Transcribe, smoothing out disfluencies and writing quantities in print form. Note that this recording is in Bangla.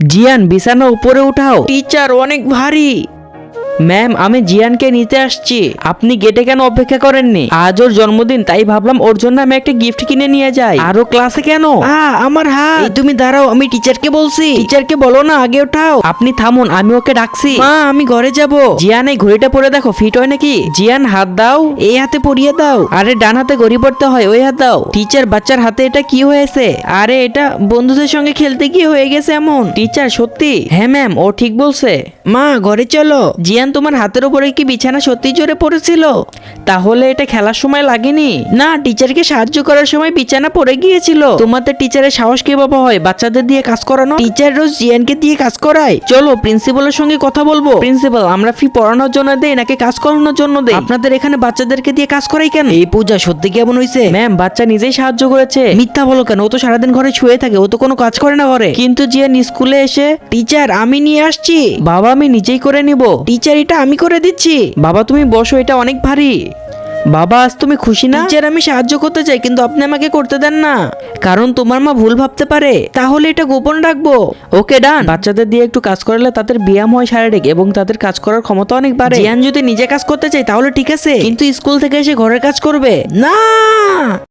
জিয়ান বিছানা উপরে উঠাও। টিচার অনেক ভারী। ম্যাম আমি জিয়ানকে নিতে আসছি, আপনি গেটে কেন অপেক্ষা করেননি? আজ ওর জন্মদিন, তাই ভাবলাম ওর জন্য আমি একটা গিফট কিনে নিয়ে যাই। আরো ক্লাসে কেন? আমার হাত। এই তুমি দাঁড়াও, আমি টিচারকে বলছি। টিচারকে বলো না, আগে ওঠাও। আপনি থামুন, আমি ওকে ডাকছি। মা আমি ঘরে যাব। জিয়ান এই ঘড়িটা পরে দেখো ফিট হয় নাকি। জিয়ান হাত দাও, এই হাতে পরিয়ে দাও। আরে ডান হাতে ঘড়ি পড়তে হয়, ওই হাত দাও। টিচার বাচ্চার হাতে এটা কি হয়েছে? আরে এটা বন্ধুদের সঙ্গে খেলতে গিয়ে হয়ে গেছে এমন। টিচার সত্যি? হ্যাঁ ম্যাম, ও ঠিক বলছে। মা ঘরে চলো। জিয়ান তোমার হাতের উপরে কি বিছানা সত্যি জোরে পড়েছিল? তাহলে এটা খেলার সময় লাগেনি? না, টিচারকে সাহায্য করার সময় বিছানা পড়ে গিয়েছিল। তোমাদের টিচারের সাহস কিভাবে হয় বাচ্চাদের দিয়ে কাজ করানো? টিচার রোজ জিয়ানকে দিয়ে কাজ করায়। চলো প্রিন্সিপালের সঙ্গে কথা বলবো। প্রিন্সিপাল, আমরা ফি পড়ানোর জন্য দেই নাকি কাজ করানোর জন্য দেই? আপনাদের এখানে বাচ্চাদেরকে দিয়ে কাজ করাই কেন? এই পূজা সত্যি কেমন হয়েছে? ম্যাম বাচ্চা নিজেই সাহায্য করেছে। মিথ্যা বলো কেন? ও তো সারাদিন ঘরে শুয়ে থাকে, ও তো কোনো কাজ করে না ঘরে। কিন্তু জিয়ান স্কুলে এসে, টিচার আমি নিয়ে আসছি। বাবা আমি নিজেই করে নিব। টিচার এটা আমি করে দিচ্ছি। বাবা তুমি বসো, এটা অনেক ভারী। বাবা আজ তুমি খুশি না? টিচার আমি সাহায্য করতে চাই, কিন্তু আপনি আমাকে করতে দেন না। কারণ তোমার মা ভুল ভাবতে পারে। তাহলে এটা গোপন রাখবো। ওকে ডান। বাচ্চাদের দিয়ে একটু কাজ করালে তাদের ব্যায়াম হয় শারীরিক, এবং তাদের কাজ করার ক্ষমতা অনেক বাড়ে। জিয়ান যদি নিজে কাজ করতে চাই তাহলে ঠিক আছে, কিন্তু স্কুল থেকে এসে ঘরের কাজ করবে না।